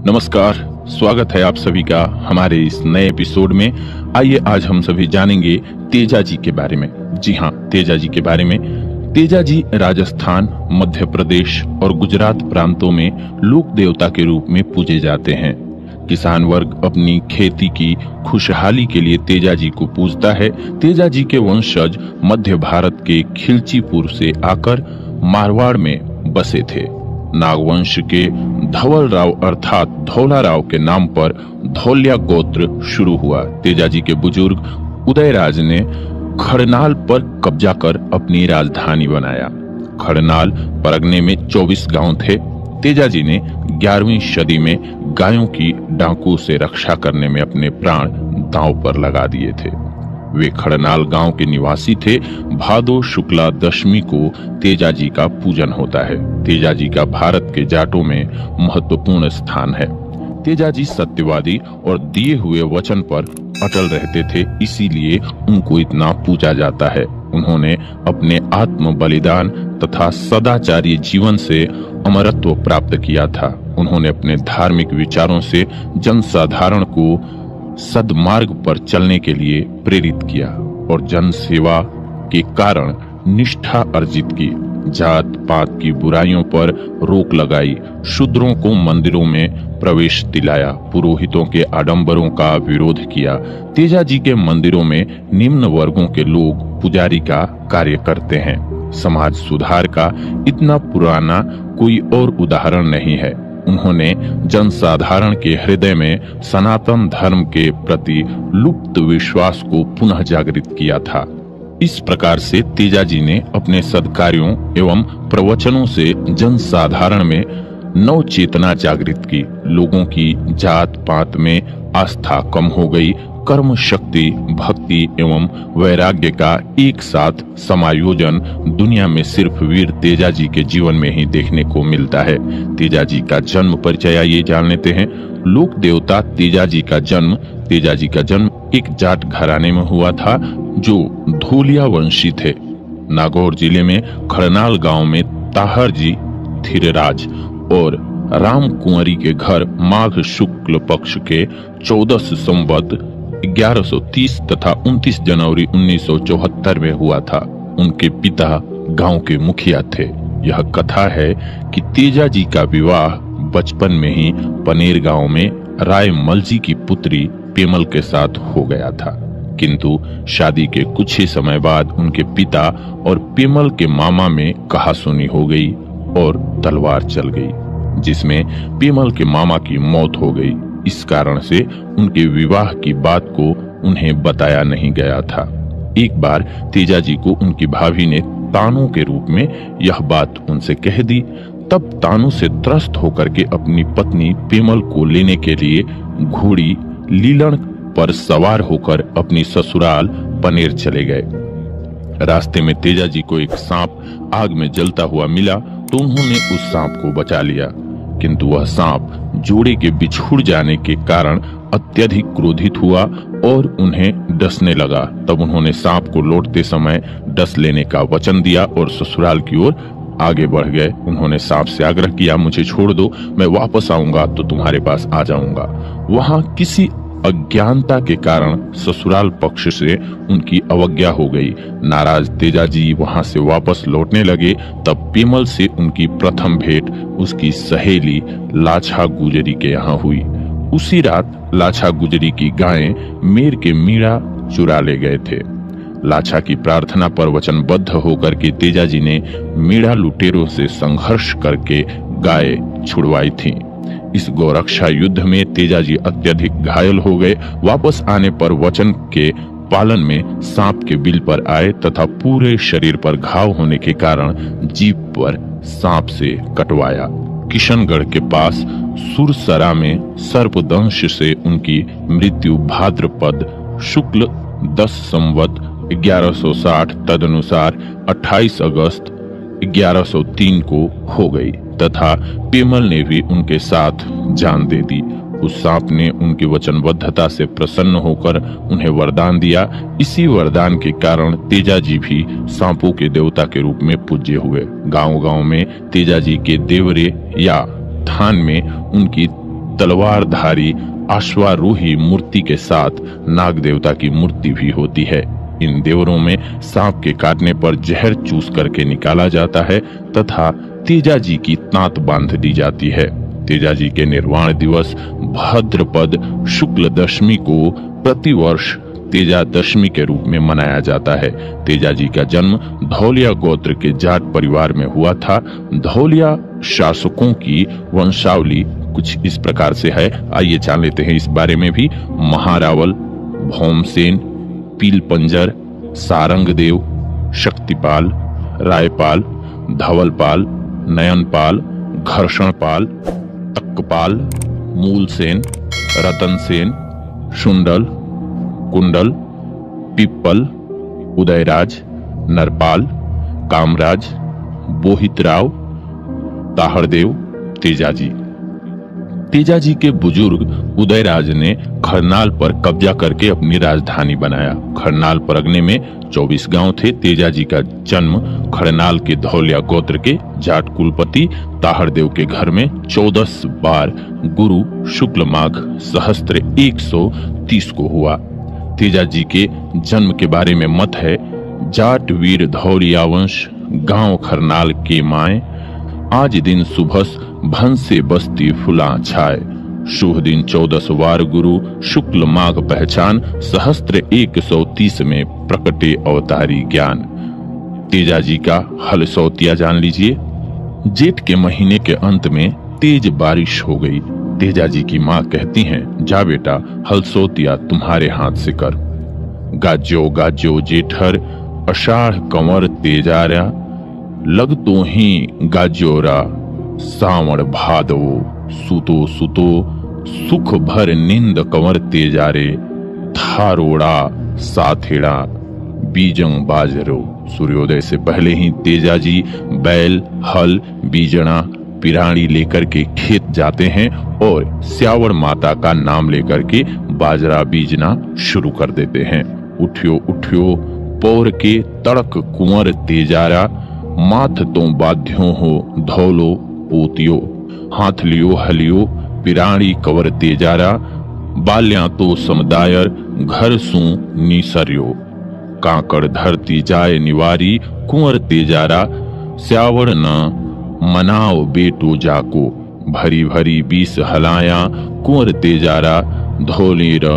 नमस्कार, स्वागत है आप सभी का हमारे इस नए एपिसोड में। आइए आज हम सभी जानेंगे तेजा जी के बारे में। जी हाँ, तेजा जी के बारे में। तेजा जी राजस्थान, मध्य प्रदेश और गुजरात प्रांतों में लोक देवता के रूप में पूजे जाते हैं। किसान वर्ग अपनी खेती की खुशहाली के लिए तेजा जी को पूजता है। तेजा जी के वंशज मध्य भारत के खिलचीपुर से आकर मारवाड़ में बसे थे। नागवंश के धवल राव अर्थात धौला राव के नाम पर धौल्या गोत्र शुरू हुआ। तेजा जी के बुजुर्ग उदयराज ने खड़नाल पर कब्जा कर अपनी राजधानी बनाया। खड़नाल परगने में 24 गांव थे। तेजा जी ने 11वीं सदी में गायों की डाकू से रक्षा करने में अपने प्राण दांव पर लगा दिए थे। वे खड़नाल गांव के निवासी थे। भादो शुक्ला दशमी को तेजा जी का पूजन होता है। तेजा जी का भारत के जाटों में महत्वपूर्ण स्थान है। तेजा जी सत्यवादी और दिए हुए वचन पर अटल रहते थे, इसीलिए उनको इतना पूजा जाता है। उन्होंने अपने आत्म बलिदान तथा सदाचारी जीवन से अमरत्व प्राप्त किया था। उन्होंने अपने धार्मिक विचारों से जनसाधारण को सद्मार्ग पर चलने के लिए प्रेरित किया और जन सेवा के कारण निष्ठा अर्जित की। जात पात की बुराइयों पर रोक लगाई, शूद्रों को मंदिरों में प्रवेश दिलाया, पुरोहितों के आडंबरों का विरोध किया। तेजा जी के मंदिरों में निम्न वर्गों के लोग पुजारी का कार्य करते हैं। समाज सुधार का इतना पुराना कोई और उदाहरण नहीं है। उन्होंने जनसाधारण के हृदय में सनातन धर्म के प्रति लुप्त विश्वास को पुनः जागृत किया था। इस प्रकार से तेजा जी ने अपने सद्कार्यों एवं प्रवचनों से जनसाधारण में नव चेतना जागृत की। लोगों की जात पात में आस्था कम हो गई। कर्म शक्ति, भक्ति एवं वैराग्य का एक साथ समायोजन दुनिया में सिर्फ वीर तेजा जी के जीवन में ही देखने को मिलता है। तेजा जी का जन्म परिचय ये जान लेते हैं। लोक देवता तेजा जी का जन्म एक जाट घराने में हुआ था जो धोलिया वंशी थे। नागौर जिले में खड़नाल गांव में ताहर जी धीरराज और राम कुंवरी के घर माघ शुक्ल पक्ष के 14 संवत 1130 तथा 29 जनवरी 1974 में हुआ था। उनके पिता गांव के मुखिया थे। यह कथा है कि तेजा जी का विवाह बचपन में ही पनेर गांव में राय मलजी की पुत्री पेमल के साथ हो गया था, किंतु शादी के कुछ ही समय बाद उनके पिता और पेमल के मामा में कहासुनी हो गई और तलवार चल गई, जिसमें पेमल के मामा की मौत हो गई। इस कारण से उनके विवाह की बात को उन्हें बताया नहीं गया था। एक बार तेजा जी को उनकी भाभी ने तानों के रूप में यह बात उनसे कह दी। तब तानों से त्रस्त होकर के अपनी पत्नी पेमल को लेने के लिए घोड़ी लीलन पर सवार होकर अपनी ससुराल पनेर चले गए। रास्ते में तेजा जी को एक सांप आग में जलता हुआ मिला तो उन्होंने उस सांप को बचा लिया, किंतु वह सांप जोड़े के बिछुड़ जाने के कारण अत्यधिक क्रोधित हुआ और उन्हें डसने लगा। तब उन्होंने सांप को लौटते समय डस लेने का वचन दिया और ससुराल की ओर आगे बढ़ गए। उन्होंने सांप से आग्रह किया, मुझे छोड़ दो, मैं वापस आऊंगा तो तुम्हारे पास आ जाऊंगा। वहां किसी अज्ञानता के कारण ससुराल पक्ष से उनकी अवज्ञा हो गई। नाराज तेजा जी वहां से वापस लौटने लगे। तब पेमल से उनकी प्रथम भेंट उसकी सहेली लाछा गुजरी के यहाँ हुई। उसी रात लाछा गुजरी की गायें मेर के मीणा चुरा ले गए थे। लाछा की प्रार्थना पर वचनबद्ध होकर के तेजा जी ने मीणा लुटेरों से संघर्ष करके गाय छुड़वाई थी। इस गौरक्षा युद्ध में तेजा जी अत्यधिक घायल हो गए। वापस आने पर वचन के पालन में सांप के बिल पर आए तथा पूरे शरीर पर घाव होने के कारण जीभ पर सांप से कटवाया। किशनगढ़ के पास सुरसरा में सर्पदंश से उनकी मृत्यु भाद्रपद शुक्ल 10 संवत 1160 तदनुसार 28 अगस्त 1103 को हो गई तथा पेमल ने भी उनके साथ जान दे दी। उस सांप ने उनकी वचनबद्धता से प्रसन्न होकर उन्हें वरदान दिया। इसी वरदान के कारण तेजा जी भी सांपों के देवता के रूप में पूज्य हुए। गांव-गांव में तेजा जी के देवरे या थान में उनकी तलवारधारी अश्वारोही मूर्ति के साथ नाग देवता की मूर्ति भी होती है। इन देवरों में सांप के काटने पर जहर चूस करके निकाला जाता है तथा तेजा जी की तांत बांध दी जाती है। तेजा जी के निर्वाण दिवस भाद्रपद शुक्ल दशमी को प्रतिवर्ष तेजा दशमी के रूप में मनाया जाता है। तेजा जी का जन्म धौलिया गोत्र के जाट परिवार में हुआ था। धौलिया शासकों की वंशावली कुछ इस प्रकार से है, आइए जान लेते हैं इस बारे में भी। महारावल, भौमसेन, पीलपंजर, सारंगदेव, शक्तिपाल, रायपाल, धवलपाल, नयनपाल, घर्षणपाल, तक्कपाल, मूलसेन, रतनसेन, शुंडल, कुंडल, पिप्पल, उदयराज, नरपाल, कामराज, बोहितराव, ताहरदेव, तेजाजी। तेजाजी के बुजुर्ग उदयराज ने खरनाल पर कब्जा करके अपनी राजधानी बनाया। खरनाल परगने में 24 गांव थे। तेजाजी का जन्म खरनाल के धौलिया गोत्र के जाट कुलपति ताहरदेव के घर में 14 बार गुरु शुक्ल माघ सहस्त्र 130 को हुआ। तेजाजी के जन्म के बारे में मत है, जाट वीर धौलिया वंश गांव खरनाल के माए, आज दिन सुबह भंसे बस्ती फुला छाए, शुभ दिन 14 वार गुरु शुक्ल माघ पहचान, सहस्त्र 130 में प्रकटे अवतारी ज्ञान। तेजाजी का हलसौतिया जान लीजिए। जेठ के महीने के अंत में तेज बारिश हो गई। तेजाजी की माँ कहती हैं, जा बेटा हलसौतिया तुम्हारे हाथ से कर। गाज्यो गाज्यो जेठर अषाढ़ कंवर तेजारा, लग तो ही गाज्योरा सावण भादवो, सुतो सुतो सुख भर निंद कंवर तेजारे, थारोड़ा साथेड़ा बीजंग बाजरो। सूर्योदय से पहले ही तेजाजी बैल, हल, बीजना, पिराणी लेकर के खेत जाते हैं और स्यावड़ माता का नाम लेकर के बाजरा बीजना शुरू कर देते हैं। उठ्यो उठ्यो पौर के तड़क कुंवर तेजारा, माथ तो बाध्यो हो धौलो पोतियो, हाथ लियो हलियो पिराणी कवर तेजारा, बाल्या तो समुदायर घर सू नीसरियो, काकड़ धरती जाए निवारी कुंवर तेजारा, स्यावड़ न मनाओ बेटो जाको, भरी भरी 20 हलाया कुंवर तेजारा, धोलेर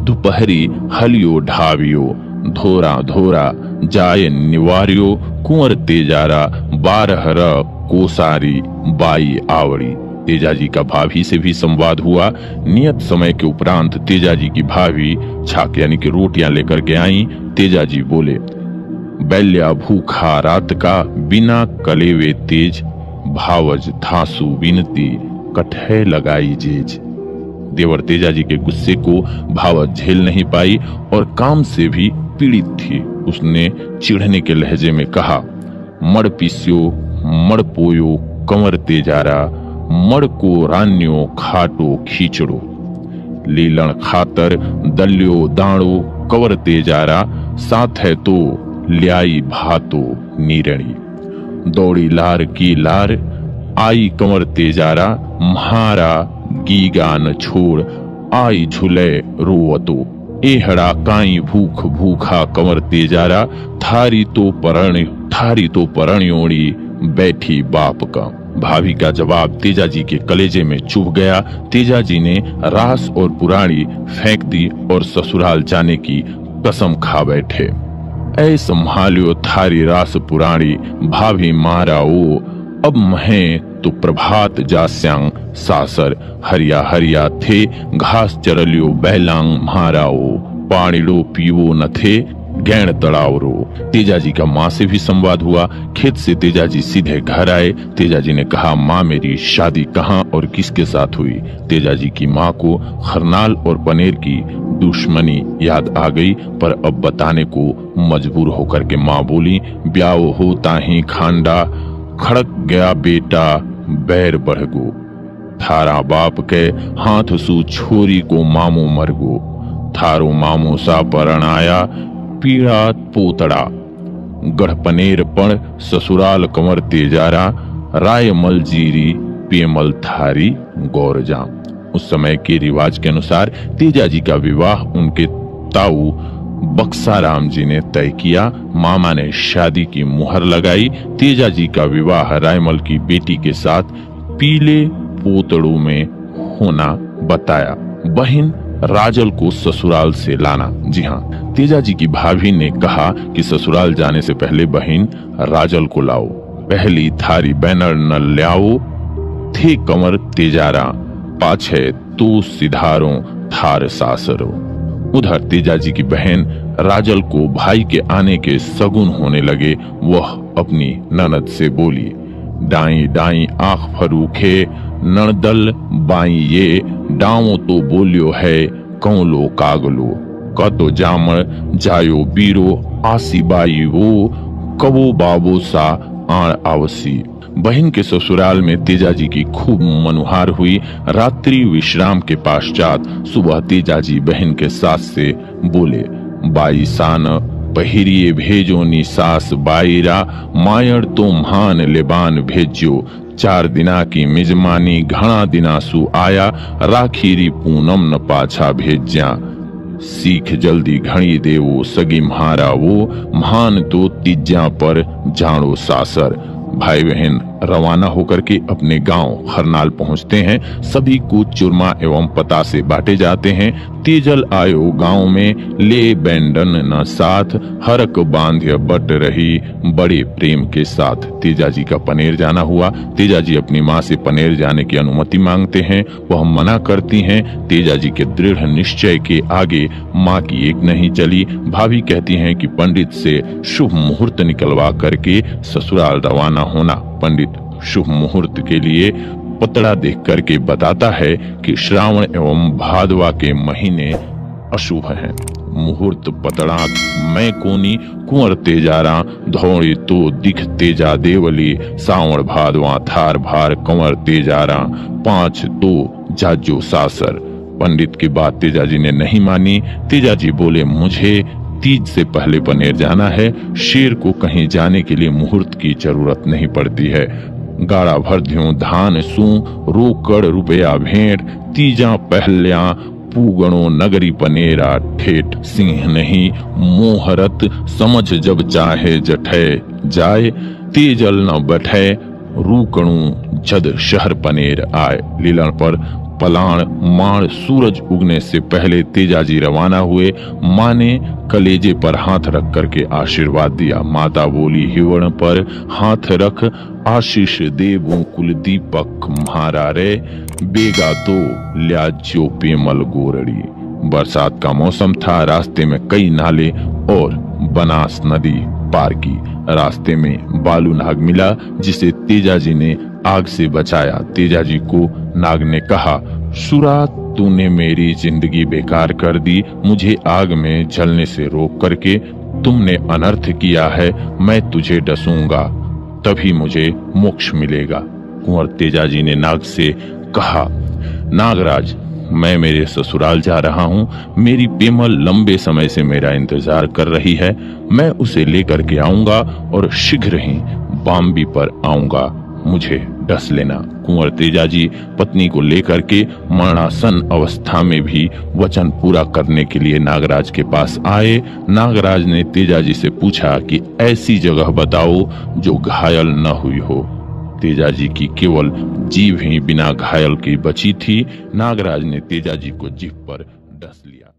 दोपहरी हलियो ढावियो, धोरा धोरा जाय निवारियो कुंवर तेजारा, 12 कोसारी बाई आवड़ी। तेजाजी का भाभी से भी संवाद हुआ। नियत समय के उपरांत तेजाजी की भाभी छाक यानी कि रोटियां लेकर के आई। तेजाजी बोले, बैल्या भूखा रात का बिना कलेवे तेज, भावज धासु विनती कठै लगाई जेज। देवर तेजाजी के गुस्से को भावज झेल नहीं पाई और काम से भी पीड़ित थी। उसने चिढ़ने के लहजे में कहा, मड़ पीस्यो मड़ पोयो कंवर तेजारा, मड़ को रान्यो खाटो खींचड़ो, लीलण खातर दल्यो दाणो कंवर तेजारा, साथ है तो ल्याई भातो नीरणी, दौड़ी लार की लार आई कंवर तेजारा, म्हारा गीगा न छोड़ आई झुले रोवतो, एहड़ा काई भूख भूखा कंवर तेजारा, थारी तो परणियोड़ी बैठी बाप का। भाभी का जवाब तेजाजी के कलेजे में चुभ गया। तेजाजी ने रास और पुराणी फेंक दी और ससुराल जाने की कसम खा बैठे। ऐ संभालियो थारी रास पुराणी, भाभी मारा ओ अब महे तो प्रभात जास्यांग सासर, हरिया हरिया थे घास चरलियो बैलांग म्हाराओ, पानीड़ो पीवो न थे गैण तड़ावरो। तेजाजी का माँ से भी संवाद हुआ। खेत से तेजाजी सीधे घर आए। तेजाजी ने कहा, माँ मेरी शादी कहाँ और किसके साथ हुई? तेजाजी की माँ को खरनाल और पनेर की दुश्मनी याद आ गई, पर अब बताने को मजबूर होकर के माँ बोली, ब्याह होता ही खांडा खड़क गया बेटा बैर बढ़गो, थारा बाप के हाथ सु छोरी को मामो मरगो, थारो मामो सा परण आया पीड़ा पोतड़ा, गढ़पनेर पण ससुराल कंवर तेजारा, राय मलजीरी पेमल थारी गौरजा। उस समय के रिवाज के अनुसार तेजाजी का विवाह उनके ताऊ बक्साराम जी ने तय किया। मामा ने शादी की मुहर लगाई। तेजाजी का विवाह रायमल की बेटी के साथ पीले पोतड़ों में होना बताया। बहन राजल को ससुराल से लाना। जी हाँ, तेजाजी की भाभी ने कहा कि ससुराल जाने से पहले बहन राजल को लाओ, पहली थारी बैनर न ल्याओ, थे कमर तेजारा, पाछे तो सिधारो थार सासरो। उधर तेजाजी की बहन राजल को भाई के आने के सगुन होने लगे। वह अपनी ननद से बोली, डाई डाई आंख फरूखे नणदल बाई ये, डावो तो बोलियो है कौलो कागलो, कतो जामर जायो बीरो आसी बाई वो, कबो बाबो सा आण आवसी। बहन के ससुराल में तेजाजी की खूब मनुहार हुई। रात्रि विश्राम के पश्चात सुबह तेजाजी बहन के सास से बोले, बाई सान पहिरिए भेजो नी सास बाईरा, मायर तो महान लेबान भेज्यो, 4 दिना की मिजमानी घना दिनासु आया, राखीरी पूनम न पाछा भेज्या, सीख जल्दी घणी देवो सगी म्हारा वो, महान तो तीजा पर जानो सासर। भाई बहन रवाना होकर के अपने गांव हरनाल पहुंचते हैं। सभी को चूरमा एवं पतासे बांटे जाते हैं। तेजल आयो गांव में ले बैंडन न साथ, हरक बांध्य बट रही बड़े प्रेम के साथ। तेजाजी का पनेर जाना हुआ। तेजाजी अपनी माँ से पनेर जाने की अनुमति मांगते हैं। वह मना करती हैं। तेजाजी के दृढ़ निश्चय के आगे माँ की एक नहीं चली। भाभी कहती हैं कि पंडित से शुभ मुहूर्त निकलवा करके ससुराल रवाना होना। पंडित शुभ मुहूर्त के लिए पतड़ा देख करके बताता है कि श्रावण एवं भादवा के महीने अशुभ हैं। मुहूर्त पतड़ा मैं कोनी कुंवर तेजारा, धौड़ी तो दिख तेजा देवली, सावण भादवा थार भार कंवर तेजारा, 5 तो जाजो सासर। पंडित की बात तेजाजी ने नहीं मानी। तेजाजी बोले, मुझे तीज से पहले पनेर जाना है। शेर को कहीं जाने के लिए मुहूर्त की जरूरत नहीं पड़ती है। गाड़ा भर ध्यो धान सू, रोकड़ रुपया भेंट, तीजा पहल्या पूगणो नगरी पनेरा, ठेठ सिंह नहीं मोहरत, समझ जब चाहे जठे जाए, तेजल न बैठे रूकणु जद शहर पनेर आए। लीलन पर पलाण माण सूरज उगने से पहले तेजाजी रवाना हुए। माँ ने कलेजे पर हाथ रख करके आशीर्वाद दिया। माता बोली, हिवण पर हाथ रख आशीष देवो कुल दीपक म्हारा रे, बेगा तो ल्याज्यो पेमल गोरड़ी। बरसात का मौसम था। रास्ते में कई नाले और बनास नदी पार की। रास्ते में बालू नाग मिला, जिसे तेजाजी ने आग से बचाया। तेजाजी को नाग ने कहा, सुरा तूने मेरी जिंदगी बेकार कर दी। मुझे आग में जलने से रोक करके तुमने अनर्थ किया है। मैं तुझे डसूंगा, तभी मुझे मोक्ष मिलेगा। कुंवर तेजाजी ने नाग से कहा, नागराज, मैं मेरे ससुराल जा रहा हूँ। मेरी पेमल लंबे समय से मेरा इंतजार कर रही है। मैं उसे लेकर के आऊंगा और शीघ्र ही बाम्बी पर आऊंगा। मुझे डस लेना। कुंवर तेजाजी पत्नी को लेकर के मरणासन अवस्था में भी वचन पूरा करने के लिए नागराज के पास आए। नागराज ने तेजाजी से पूछा कि ऐसी जगह बताओ जो घायल न हुई हो। तेजाजी की केवल जीभ ही बिना घायल की बची थी। नागराज ने तेजाजी को जीभ पर डस लिया।